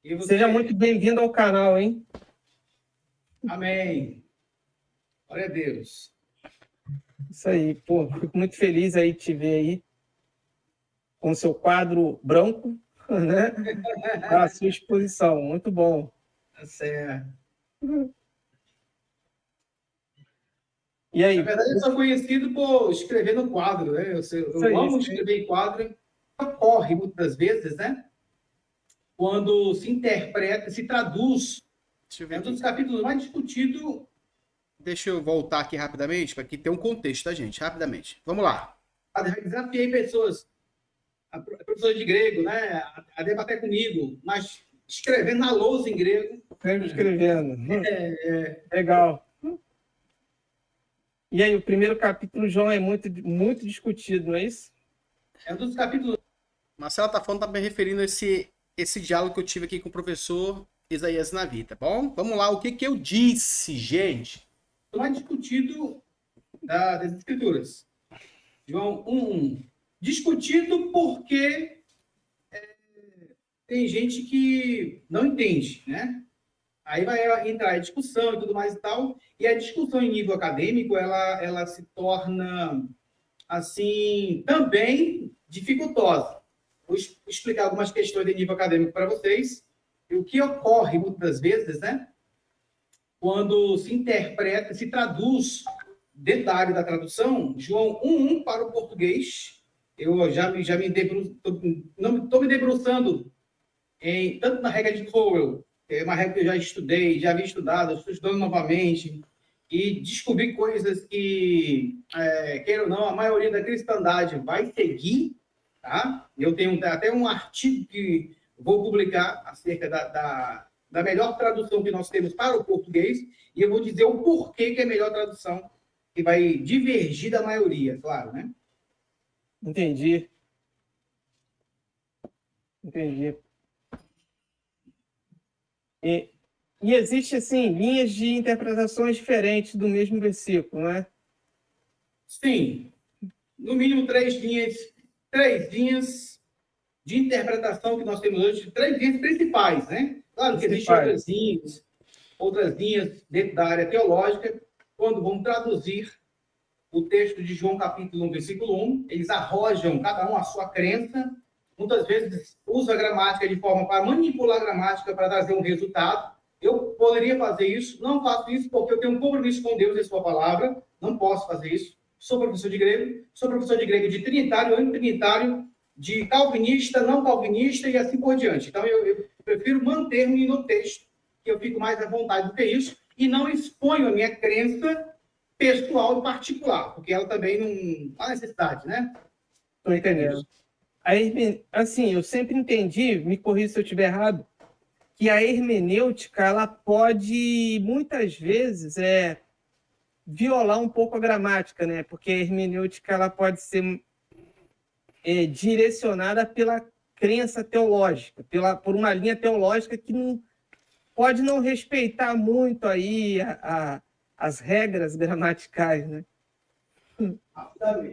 E você? Seja muito bem-vindo ao canal, hein? Amém. Glória a Deus. Isso aí, pô, fico muito feliz aí de te ver aí com seu quadro branco, né? A sua exposição, muito bom. Tá certo. E aí? Na verdade, eu sou conhecido por escrever no quadro, né? Eu amo escrever em quadro. Ocorre muitas vezes, né? Quando se interpreta, se traduz. Deixa eu ver É um aqui. dos capítulos mais discutidos. Deixa eu voltar aqui rapidamente, para que tenha um contexto, tá, gente? Rapidamente. Vamos lá. Desafiei pessoas, professores de grego, né? A debater comigo, mas escrevendo na lousa em grego. Sempre escrevendo. Legal. E aí, o primeiro capítulo, João, é muito, muito discutido, não é isso? É um dos capítulos. Marcelo tá falando, tá me referindo a esse diálogo que eu tive aqui com o professor Isaías Navi, tá bom? Vamos lá, o que eu disse, gente? Mais discutido das escrituras. João 1:1. Discutido porque tem gente que não entende, né? Aí vai entrar a discussão e tudo mais e tal. E a discussão em nível acadêmico, ela se torna, assim, também dificultosa. Vou explicar algumas questões de nível acadêmico para vocês. E o que ocorre muitas vezes, né? Quando se interpreta, se traduz dentro da área da tradução, João 1:1 para o português. Eu já me estou me debruçando tanto na regra de Cowell, que é uma regra que eu já estudei, já havia estudado, estou estudando novamente, e descobri coisas que, queira ou não, a maioria da cristandade vai seguir, tá? Eu tenho até um artigo que vou publicar acerca da melhor tradução que nós temos para o português, e eu vou dizer o porquê que é a melhor tradução, que vai divergir da maioria, claro, né? Entendi. Entendi. E existe, assim, linhas de interpretações diferentes do mesmo versículo, né? Sim, no mínimo três linhas de interpretação que nós temos hoje, três linhas principais, né? Claro que existem outras linhas dentro da área teológica, quando vamos traduzir o texto de João capítulo 1, versículo 1, eles arrojam cada um a sua crença, muitas vezes usa a gramática de forma para manipular a gramática para trazer um resultado. Eu poderia fazer isso, não faço isso porque eu tenho um compromisso com Deus e sua palavra, não posso fazer isso. Sou professor de grego de trinitário, antitrinitário, de calvinista, não calvinista e assim por diante. Então, eu prefiro manter-me no texto, que eu fico mais à vontade do que isso, e não exponho a minha crença pessoal e particular, porque ela também não há necessidade, né? Estou entendendo. Aí, assim, eu sempre entendi, me corrija se eu estiver errado, que a hermenêutica, ela pode, muitas vezes, violar um pouco a gramática, né? Porque a hermenêutica, ela pode ser direcionada pela crença teológica, por uma linha teológica que pode não respeitar muito aí as regras gramaticais, né?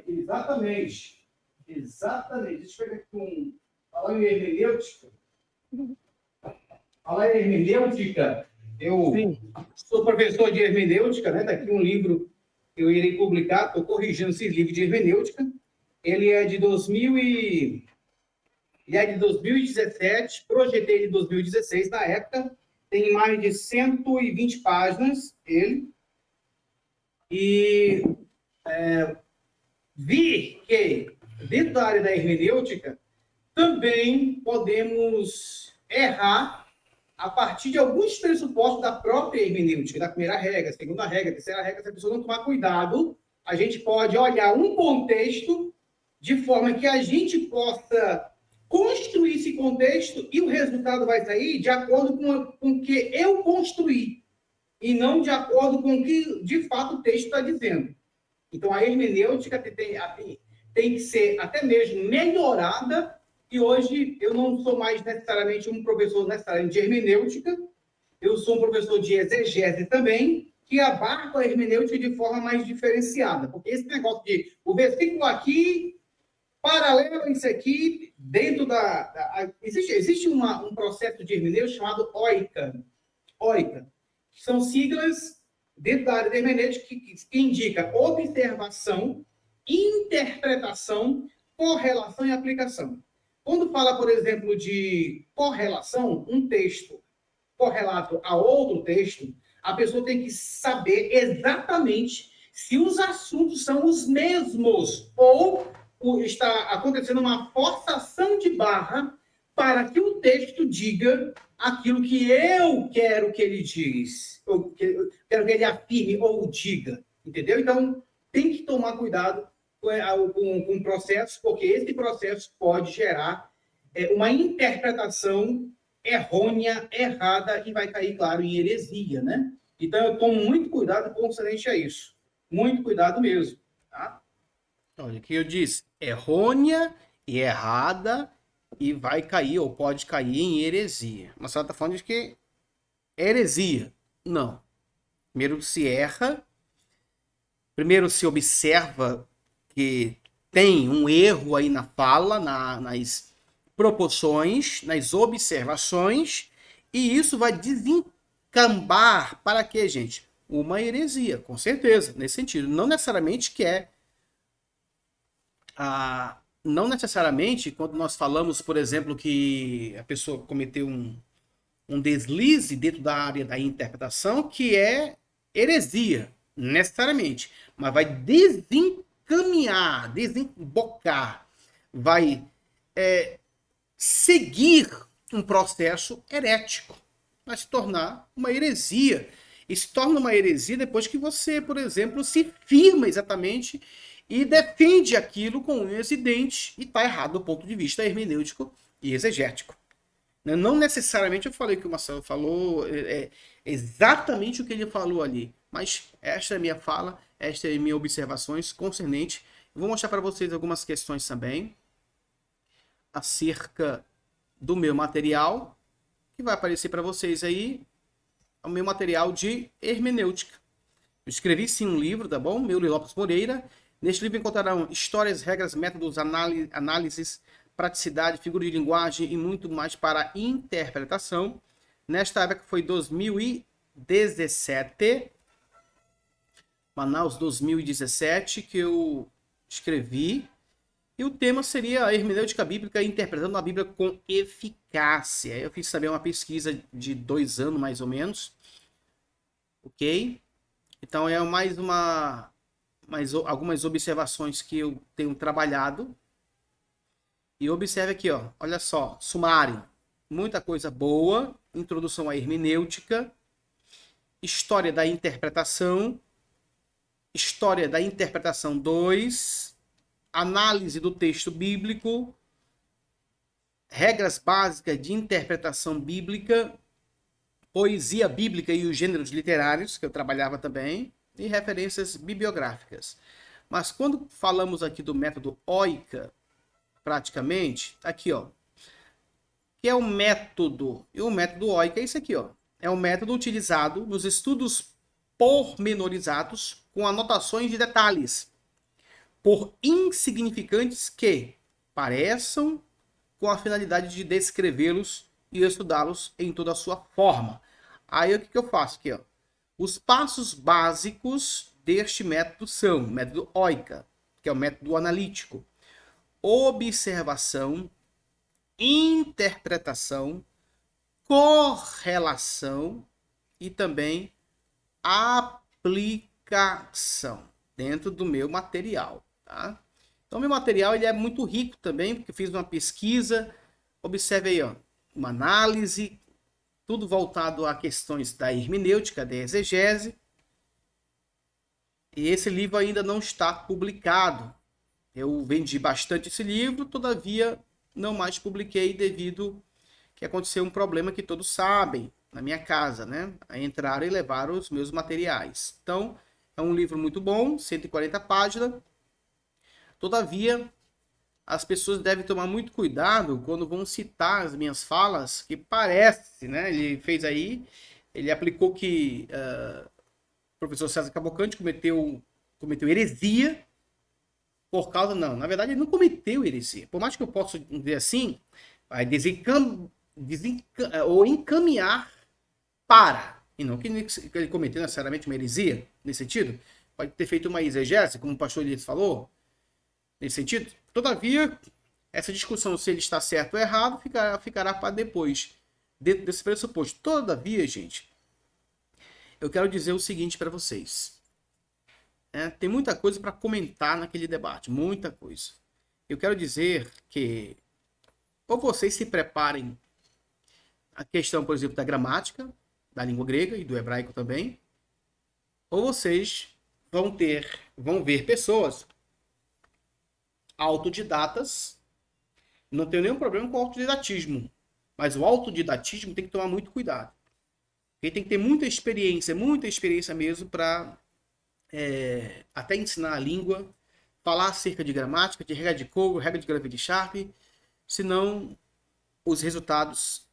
Exatamente. Deixa eu pegar aqui falar em hermenêutica. Falar em hermenêutica, eu sou professor de hermenêutica, né? Está aqui um livro que eu irei publicar, estou corrigindo esse livro de hermenêutica. Ele é de 2017, projetei ele em 2016, na época, tem mais de 120 páginas, ele, e vi que, dentro da área da hermenêutica, também podemos errar a partir de alguns pressupostos da própria hermenêutica, da primeira regra, segunda regra, terceira regra. Se a pessoa não tomar cuidado, a gente pode olhar um contexto de forma que a gente possa construir esse contexto e o resultado vai sair de acordo com o que eu construí e não de acordo com o que, de fato, o texto está dizendo. Então, a hermenêutica tem que ser até mesmo melhorada, e hoje eu não sou mais necessariamente um professor necessariamente de hermenêutica, eu sou um professor de exegese também, que abarca a hermenêutica de forma mais diferenciada, porque esse negócio de o versículo aqui, paralelo a isso aqui, dentro existe um processo de hermenêutica chamado OICA, que são siglas dentro da área da hermenêutica que indica observação, interpretação, correlação e aplicação. Quando fala, por exemplo, de correlação, um texto correlato a outro texto, a pessoa tem que saber exatamente se os assuntos são os mesmos ou está acontecendo uma forçação de barra para que o texto diga aquilo que eu quero que ele diz, ou quero que ele afirme ou diga, entendeu? Então, tem que tomar cuidado com o processo, porque esse processo pode gerar uma interpretação errônea, errada, e vai cair, claro, em heresia, né? Então, eu tomo muito cuidado concernente a isso. Muito cuidado mesmo, tá? Olha, o que eu disse, errônea e errada, e vai cair, ou pode cair em heresia. Mas ela está falando de que é heresia. Não. Primeiro se erra, primeiro se observa que tem um erro aí na fala, nas proporções, nas observações, e isso vai desencambar para quê, gente? Uma heresia, com certeza, nesse sentido. Não necessariamente não necessariamente quando nós falamos, por exemplo, que a pessoa cometeu um deslize dentro da área da interpretação, que é heresia, necessariamente, mas vai desencaminhar, desembocar, vai seguir um processo herético, vai se tornar uma heresia. E se torna uma heresia depois que você, por exemplo, se firma exatamente e defende aquilo com unhas e dentes, e está errado do ponto de vista hermenêutico e exegético. Não necessariamente eu falei o que o Marcelo falou, é exatamente o que ele falou ali. Mas esta é a minha fala, esta é a minha observações concernente. Eu vou mostrar para vocês algumas questões também acerca do meu material, que vai aparecer para vocês aí, o meu material de hermenêutica. Eu escrevi sim um livro, tá bom? Meu Lopes Moreira. Neste livro encontrarão histórias, regras, métodos, análises, praticidade, figura de linguagem e muito mais para interpretação. Nesta época foi 2017, Manaus 2017, que eu escrevi. E o tema seria a hermenêutica bíblica interpretando a Bíblia com eficácia. Eu fiz também uma pesquisa de 2 anos, mais ou menos. Ok? Então é mais algumas observações que eu tenho trabalhado. E observe aqui, ó, olha só, sumário. Muita coisa boa, introdução à hermenêutica, história da interpretação 2, análise do texto bíblico, regras básicas de interpretação bíblica, poesia bíblica e os gêneros literários, que eu trabalhava também, e referências bibliográficas. Mas quando falamos aqui do método OICA, praticamente, aqui, ó, que é o método, e o método OICA é isso aqui, ó, é um método utilizado nos estudos pormenorizados com anotações de detalhes, por insignificantes que pareçam, com a finalidade de descrevê-los e estudá-los em toda a sua forma. Aí o que eu faço aqui, ó? Os passos básicos deste método são o método OICA, que é o método analítico, observação, interpretação, correlação e também aplicação dentro do meu material, tá? Então, meu material ele é muito rico também, porque eu fiz uma pesquisa. Observe aí, ó, uma análise, tudo voltado a questões da hermenêutica, da exegese. E esse livro ainda não está publicado. Eu vendi bastante esse livro, todavia não mais publiquei devido que aconteceu um problema que todos sabem na minha casa, né? Entraram e levaram os meus materiais. Então, é um livro muito bom, 140 páginas. Todavia, as pessoas devem tomar muito cuidado quando vão citar as minhas falas, que parece, né? Ele fez aí, ele aplicou que o professor César Cavalcante cometeu heresia por causa, não, na verdade ele não cometeu heresia. Por mais que eu possa dizer assim, vai ou encaminhar para, e não que ele cometeu necessariamente uma heresia, nesse sentido, pode ter feito uma exegese, como o pastor Elias falou, nesse sentido. Todavia, essa discussão se ele está certo ou errado ficará para depois, dentro desse pressuposto. Todavia, gente, eu quero dizer o seguinte para vocês. Tem muita coisa para comentar naquele debate, muita coisa. Eu quero dizer que ou vocês se preparem a questão, por exemplo, da gramática, da língua grega e do hebraico também, ou vocês vão ver pessoas autodidatas. Não tenho nenhum problema com o autodidatismo, mas o autodidatismo tem que tomar muito cuidado. Porque tem que ter muita experiência mesmo para até ensinar a língua, falar acerca de gramática, de regra de Kogo, regra de Gravity Sharp, senão os resultados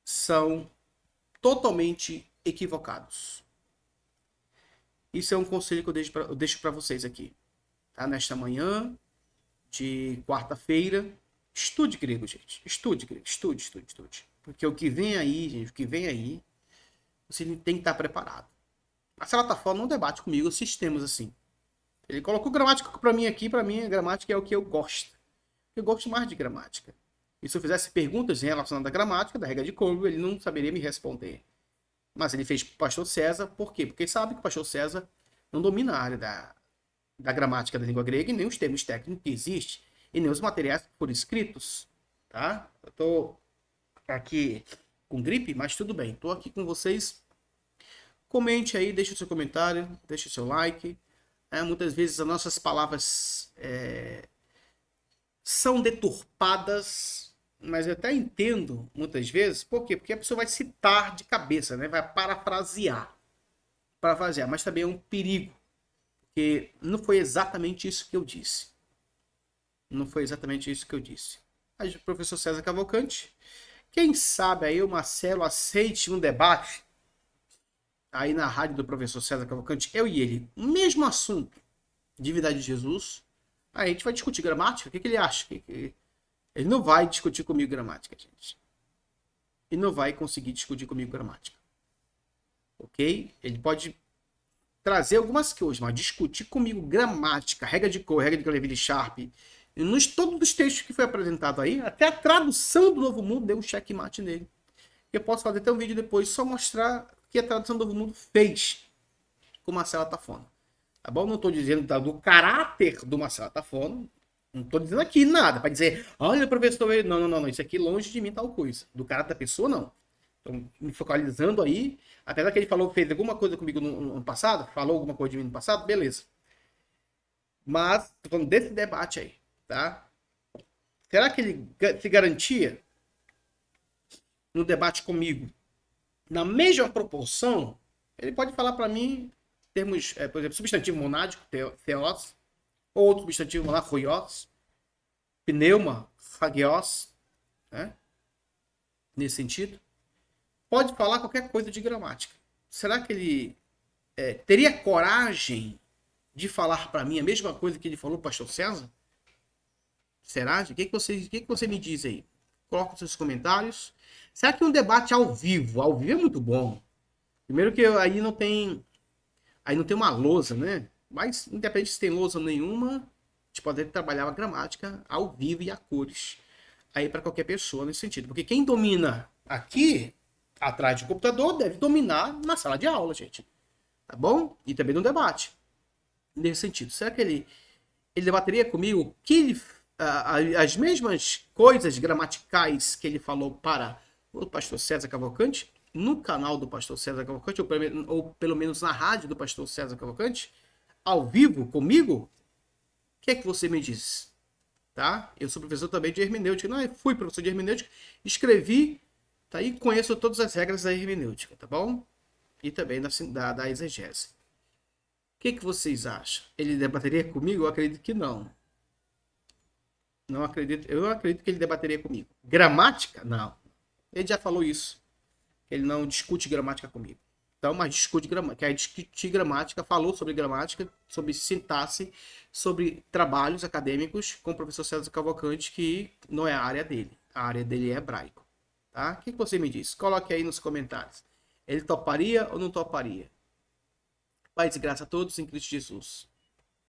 são totalmente equivocados. Isso é um conselho que eu deixo para vocês aqui, tá? Nesta manhã de quarta-feira, estude grego, gente. Estude grego, estude. Porque o que vem aí, gente, você tem que estar preparado. A Sala tá fora não debate comigo sistemas assim. Ele colocou gramática para mim aqui, para mim a gramática é o que eu gosto. Eu gosto mais de gramática. E se eu fizesse perguntas relacionadas à gramática, da regra de Kogo, ele não saberia me responder. Mas ele fez para o pastor César, por quê? Porque ele sabe que o pastor César não domina a área da gramática da língua grega e nem os termos técnicos que existem, e nem os materiais por escritos, tá? Eu tô aqui com gripe, mas tudo bem. Tô aqui com vocês. Comente aí, deixe o seu comentário, deixe o seu like. Muitas vezes as nossas palavras são deturpadas mas eu até entendo muitas vezes. Por quê? Porque a pessoa vai citar de cabeça, né? Vai parafrasear. Mas também é um perigo. Porque não foi exatamente isso que eu disse. Não foi exatamente isso que eu disse. Aí o professor César Cavalcante, quem sabe aí o Marcelo aceite um debate aí na rádio do professor César Cavalcante, eu e ele, o mesmo assunto, divindade de Jesus. Aí a gente vai discutir gramática. O que ele acha? Ele não vai discutir comigo gramática, gente. Ele não vai conseguir discutir comigo gramática. Ok? Ele pode trazer algumas coisas, mas discutir comigo gramática, regra de cor, regra de Levi Sharp, todos os textos que foi apresentado aí, até a tradução do Novo Mundo deu um checkmate nele. Eu posso fazer até um vídeo depois só mostrar o que a tradução do Novo Mundo fez com Marcelo Atafona. Tá bom? Não estou dizendo do caráter do Marcelo Atafona. Não estou dizendo aqui nada para dizer, olha, professor, não, isso aqui longe de mim tal coisa. Do caráter da pessoa, não. Então, me focalizando aí, apesar que ele fez alguma coisa comigo no ano passado, falou alguma coisa de mim no passado, beleza. Mas, tô falando desse debate aí, tá? Será que ele se garantia no debate comigo na mesma proporção? Ele pode falar para mim termos, por exemplo, substantivo monádico, theos, ou outro substantivo monádico, hoios, pneuma, hagios, né? Nesse sentido. Pode falar qualquer coisa de gramática. Será que ele teria coragem de falar para mim a mesma coisa que ele falou para o pastor César? Será? O que você me diz aí? Coloca os seus comentários. Será que um debate ao vivo é muito bom? Primeiro que aí não tem uma lousa, né? Mas independente se tem lousa nenhuma, a gente pode trabalhar a gramática ao vivo e a cores aí para qualquer pessoa nesse sentido. Porque quem domina aqui atrás do computador deve dominar na sala de aula, gente. Tá bom? E também no debate. Nesse sentido. Será que ele debateria comigo que as mesmas coisas gramaticais que ele falou para o pastor César Cavalcante, no canal do pastor César Cavalcante, ou pelo menos na rádio do pastor César Cavalcante, ao vivo comigo? O que é que você me diz? Tá? Eu sou professor também de hermenêutica. Não, eu fui professor de hermenêutica, escrevi, tá aí, conheço todas as regras da hermenêutica, tá bom? E também da exegese. O que vocês acham? Ele debateria comigo? Eu acredito que não. Eu não acredito que ele debateria comigo. Gramática? Não. Ele já falou isso. Ele não discute gramática comigo. Então, mas discute gramática. Quer discutir gramática, falou sobre gramática, sobre sintaxe, sobre trabalhos acadêmicos com o professor César Cavalcante, que não é a área dele. A área dele é hebraico. Tá? O que você me diz? Coloque aí nos comentários. Ele toparia ou não toparia? Paz e graça a todos em Cristo Jesus.